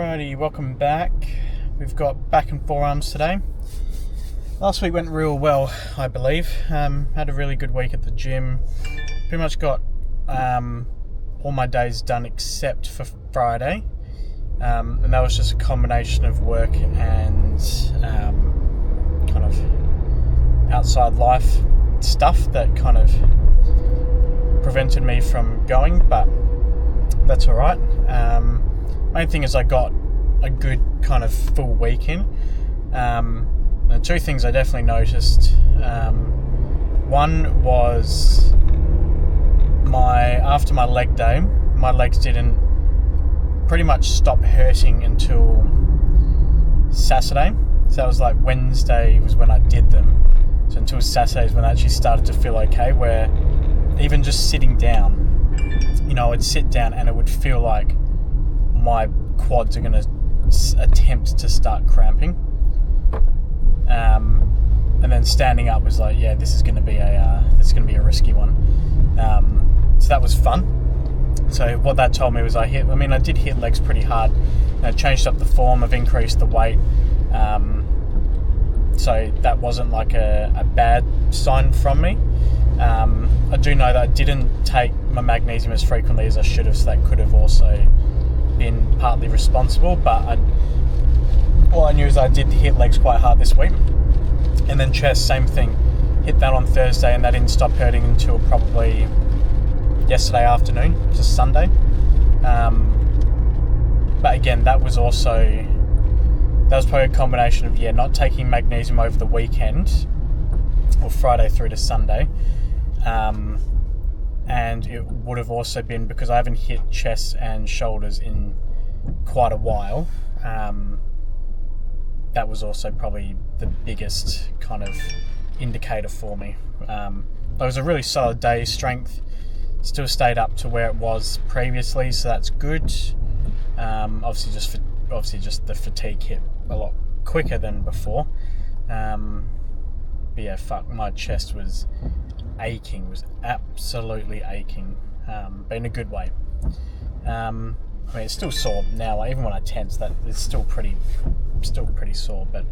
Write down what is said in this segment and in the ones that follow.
Alrighty, welcome back. We've got back and forearms today. Last week went real well, I believe. Had a really good week at the gym. Pretty much got all my days done except for Friday. And that was just a combination of work and kind of outside life stuff that kind of prevented me from going, but that's alright. Main thing is I got a good kind of full week in. The two things I definitely noticed. One was after my leg day, my legs didn't pretty much stop hurting until Saturday. So that was like Wednesday was when I did them. So until Saturday is when I actually started to feel okay, where even just sitting down, I'd sit down and it would feel like my quads are going to attempt to start cramping. And then standing up was like, yeah, this is going to be a risky one. So that was fun. So what that told me was I did hit legs pretty hard. I changed up the form, I've increased the weight. So that wasn't like a bad sign from me. I do know that I didn't take my magnesium as frequently as I should have, so that could have also been partly responsible, but all I knew is I did hit legs quite hard this week. And then chest, same thing. Hit that on Thursday and that didn't stop hurting until probably yesterday afternoon, just Sunday. But again, that was probably a combination of not taking magnesium over the weekend or Friday through to Sunday. And it would have also been because I haven't hit chest and shoulders in quite a while. That was also probably the biggest kind of indicator for me. It was a really solid day. Strength still stayed up to where it was previously, so that's good. Obviously just the fatigue hit a lot quicker than before. But yeah, my chest was aching, was absolutely aching, but in a good way. It's still sore now. Like, even when I tense, that it's still pretty sore, but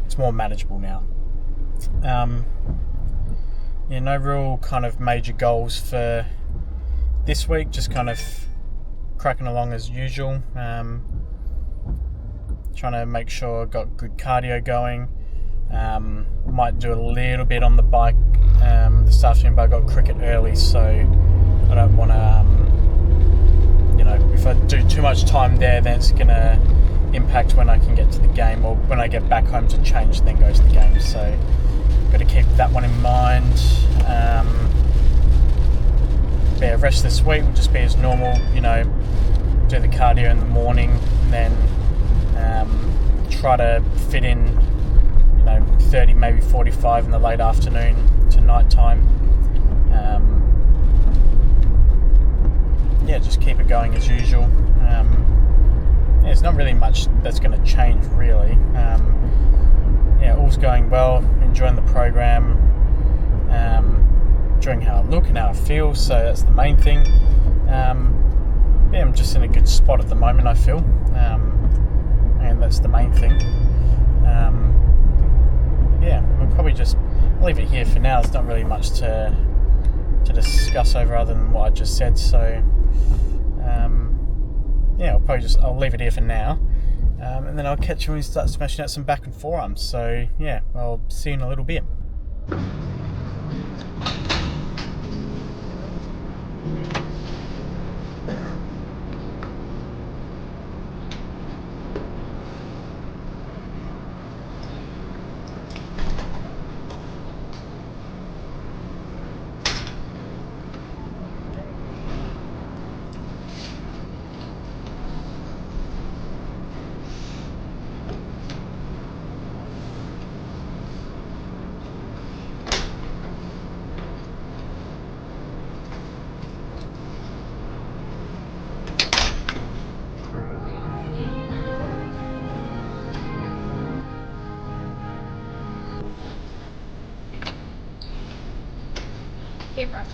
it's more manageable now. No real kind of major goals for this week. Just kind of cracking along as usual. Trying to make sure I got good cardio going. Might do a little bit on the bike this afternoon, but I got cricket early, so I don't want to, if I do too much time there, then it's going to impact when I can get to the game, or when I get back home to change and then go to the game, so got to keep that one in mind. Rest this week will just be as normal, do the cardio in the morning, and then try to fit in 30, maybe 45 in the late afternoon to night time. Just keep it going as usual. There's not really much that's going to change, really. All's going well, enjoying the program, enjoying how I look and how I feel, so that's the main thing. I'm just in a good spot at the moment, I feel, and that's the main thing. We'll probably just leave it here for now. There's not really much to discuss over other than what I just said, so I'll leave it here for now, and then I'll catch you when we start smashing out some back and forearms. So I'll see you in a little bit. Hey, Roger.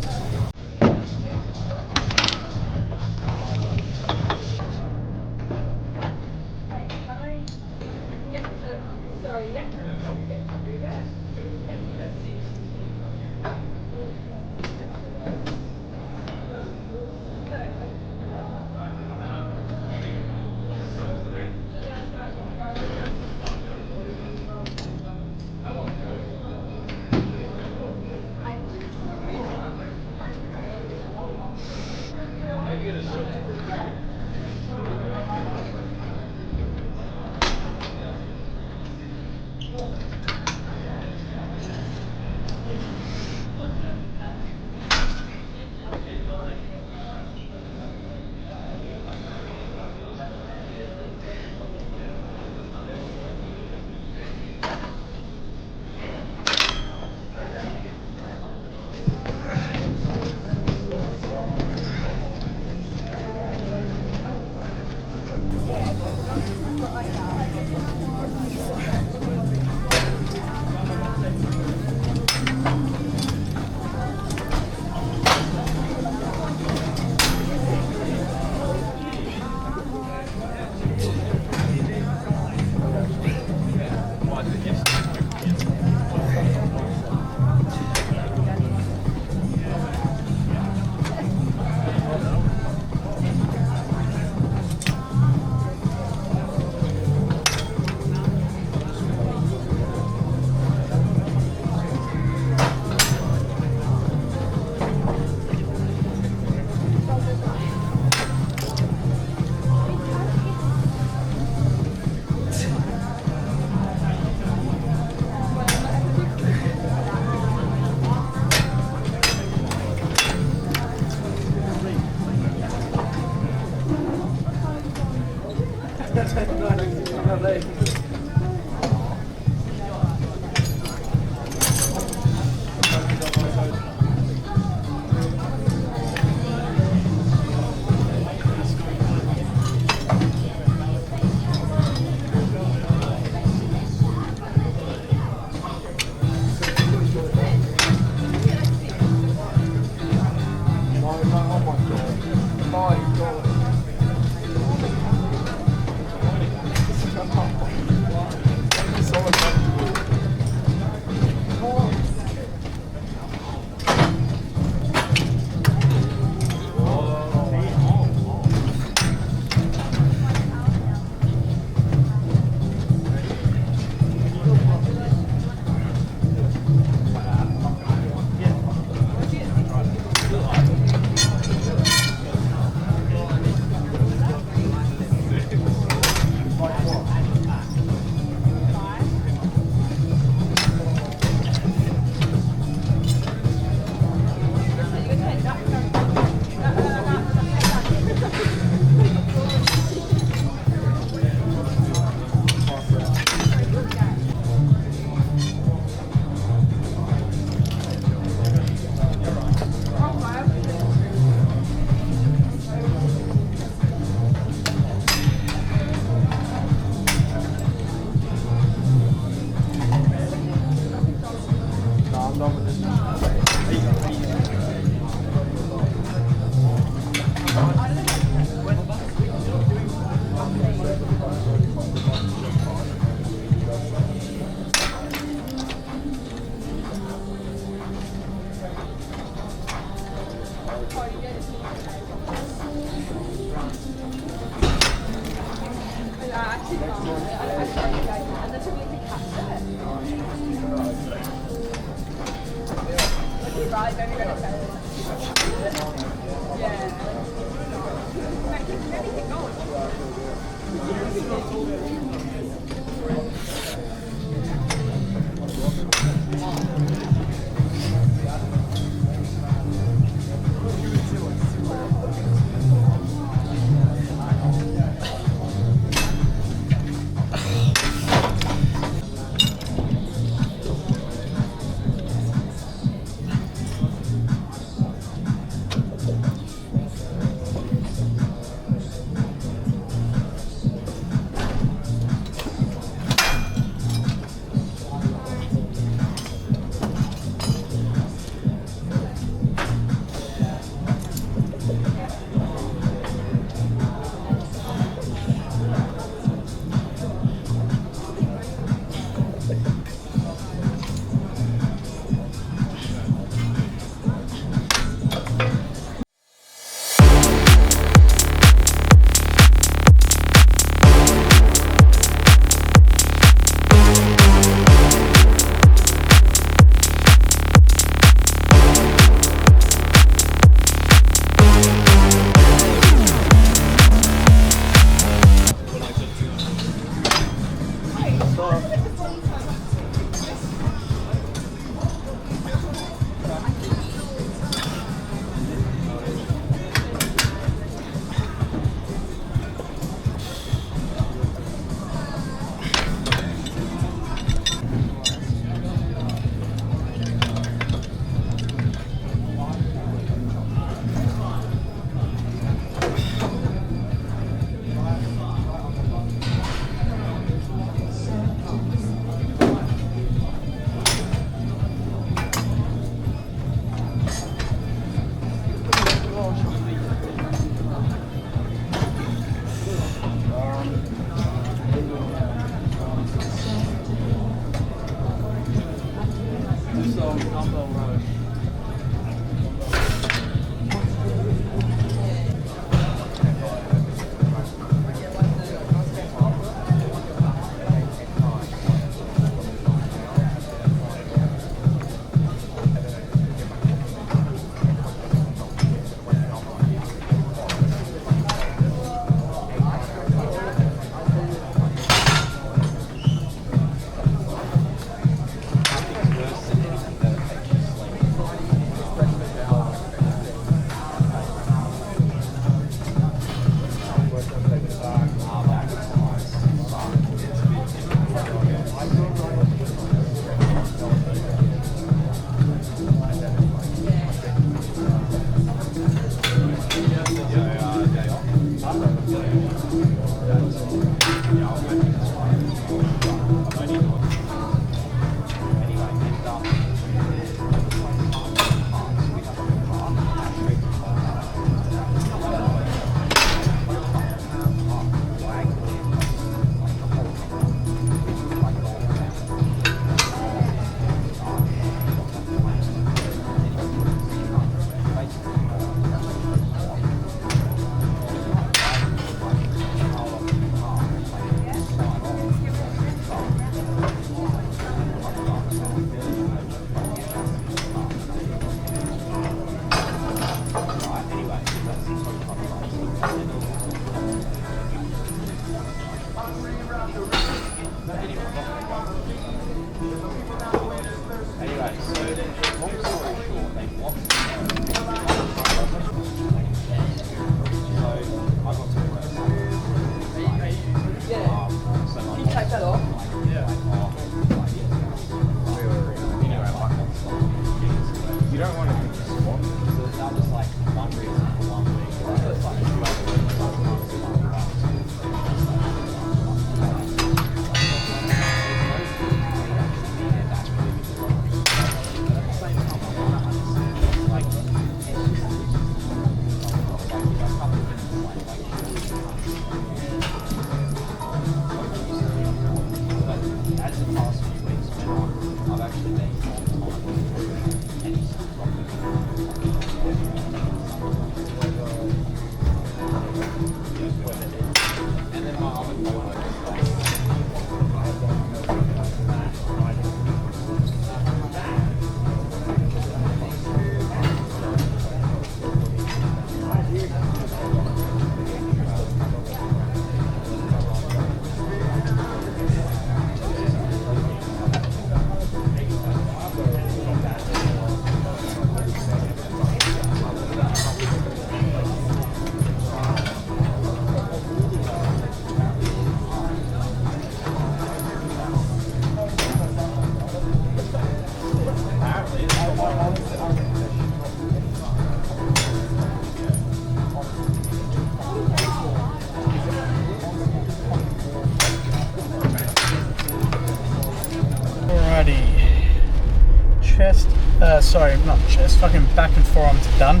sorry, not chest, fucking back and forearms are done.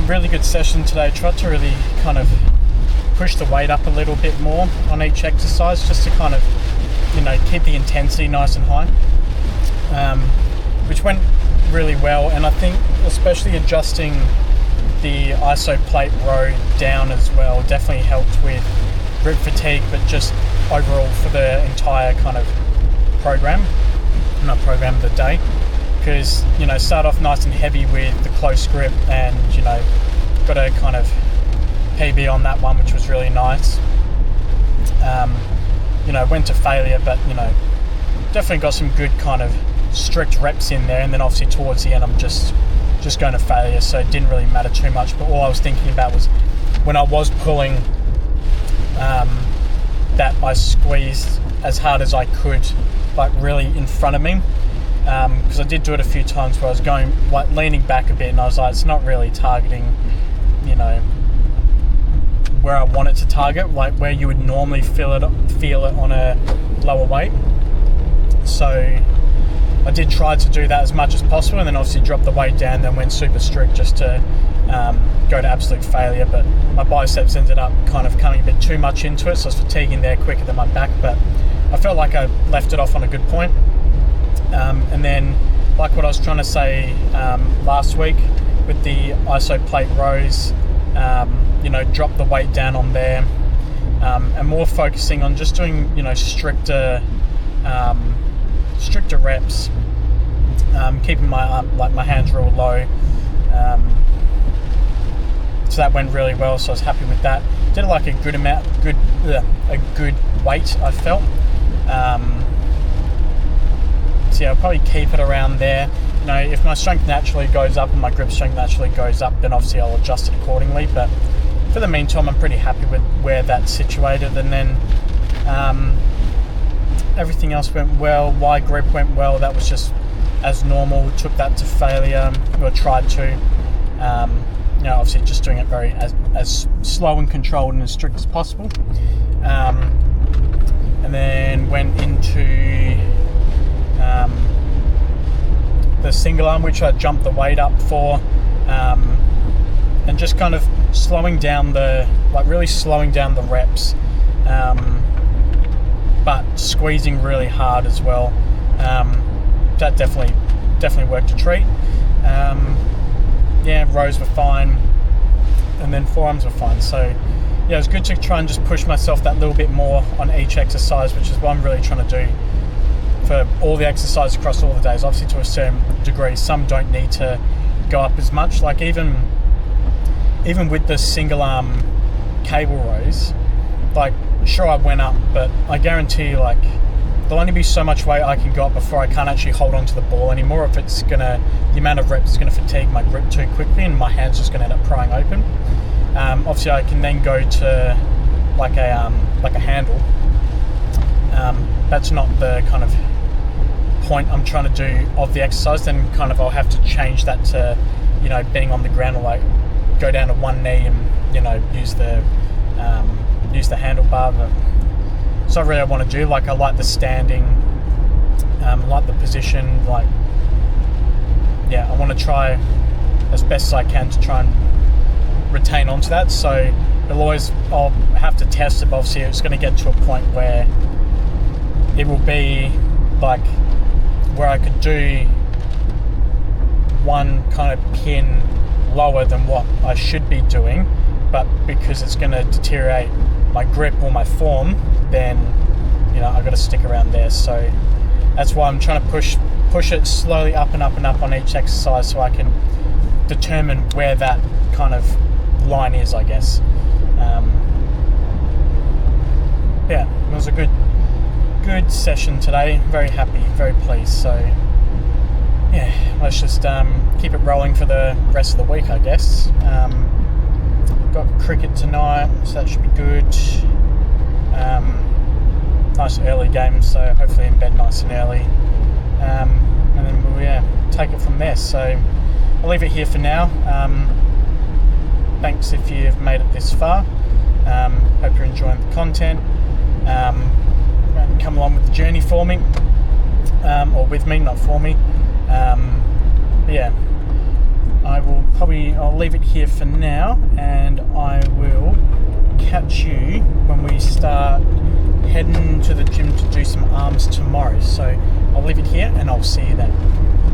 Really good session today. Tried to really kind of push the weight up a little bit more on each exercise just to kind of keep the intensity nice and high, which went really well. And I think especially adjusting the Iso Plate Row down as well definitely helped with grip fatigue, but just overall for the entire kind of the day, because start off nice and heavy with the close grip, and got a kind of PB on that one, which was really nice. Went to failure, but definitely got some good kind of strict reps in there, and then obviously towards the end I'm just going to failure, so it didn't really matter too much. But all I was thinking about was when I was pulling, that I squeezed as hard as I could, like really in front of me, because I did do it a few times where I was going like leaning back a bit, and I was like, it's not really targeting where I want it to target, like where you would normally feel it on a lower weight. So I did try to do that as much as possible, and then obviously dropped the weight down, then went super strict just to go to absolute failure. But my biceps ended up kind of coming a bit too much into it, so I was fatiguing there quicker than my back, but I felt like I left it off on a good point. And then, like what I was trying to say last week with the Iso Plate Rows, drop the weight down on there, and more focusing on just doing stricter reps, keeping my hands real low. So that went really well, so I was happy with that. Did like a good weight, I felt. So yeah, I'll probably keep it around there. If my strength naturally goes up and my grip strength naturally goes up, then obviously I'll adjust it accordingly. But for the meantime, I'm pretty happy with where that's situated. And then everything else went well. Y grip went well. That was just as normal. Took that to failure, or tried to. Obviously just doing it very as slow and controlled and as strict as possible. And then went into the single arm, which I jumped the weight up for, and just kind of really slowing down the reps, but squeezing really hard as well. That definitely worked a treat. Rows were fine, and then forearms were fine. So yeah, it was good to try and just push myself that little bit more on each exercise, which is what I'm really trying to do for all the exercises across all the days. Obviously to a certain degree, some don't need to go up as much. Like even with the single arm cable rows, like sure I went up, but I guarantee you, like, there'll only be so much weight I can go up before I can't actually hold on to the ball anymore, if the amount of reps is gonna fatigue my grip too quickly and my hand's just gonna end up prying open. Obviously I can then go to like a handle. That's not the kind of point I'm trying to do of the exercise. Then kind of I'll have to change that to being on the ground, or like go down to one knee and use the handlebar. But it's not really what I want to do. Like I like the standing, like the position, I want to try as best as I can to try and retain onto that. So I'll have to test it, but obviously it's going to get to a point where it will be like where I could do one kind of pin lower than what I should be doing, but because it's going to deteriorate my grip or my form, then I've got to stick around there. So that's why I'm trying to push it slowly up and up and up on each exercise, so I can determine where that kind of line is, I guess. It was a good session today. Very happy, very pleased. So yeah, let's just keep it rolling for the rest of the week, I guess. Got cricket tonight, so that should be good. Nice early game, so hopefully in bed nice and early, and then we'll take it from there. So I'll leave it here for now. Thanks if you've made it this far. Hope you're enjoying the content. Come along with the journey for me, or with me, not for me. I'll leave it here for now, and I will catch you when we start heading to the gym to do some arms tomorrow. So I'll leave it here and I'll see you then.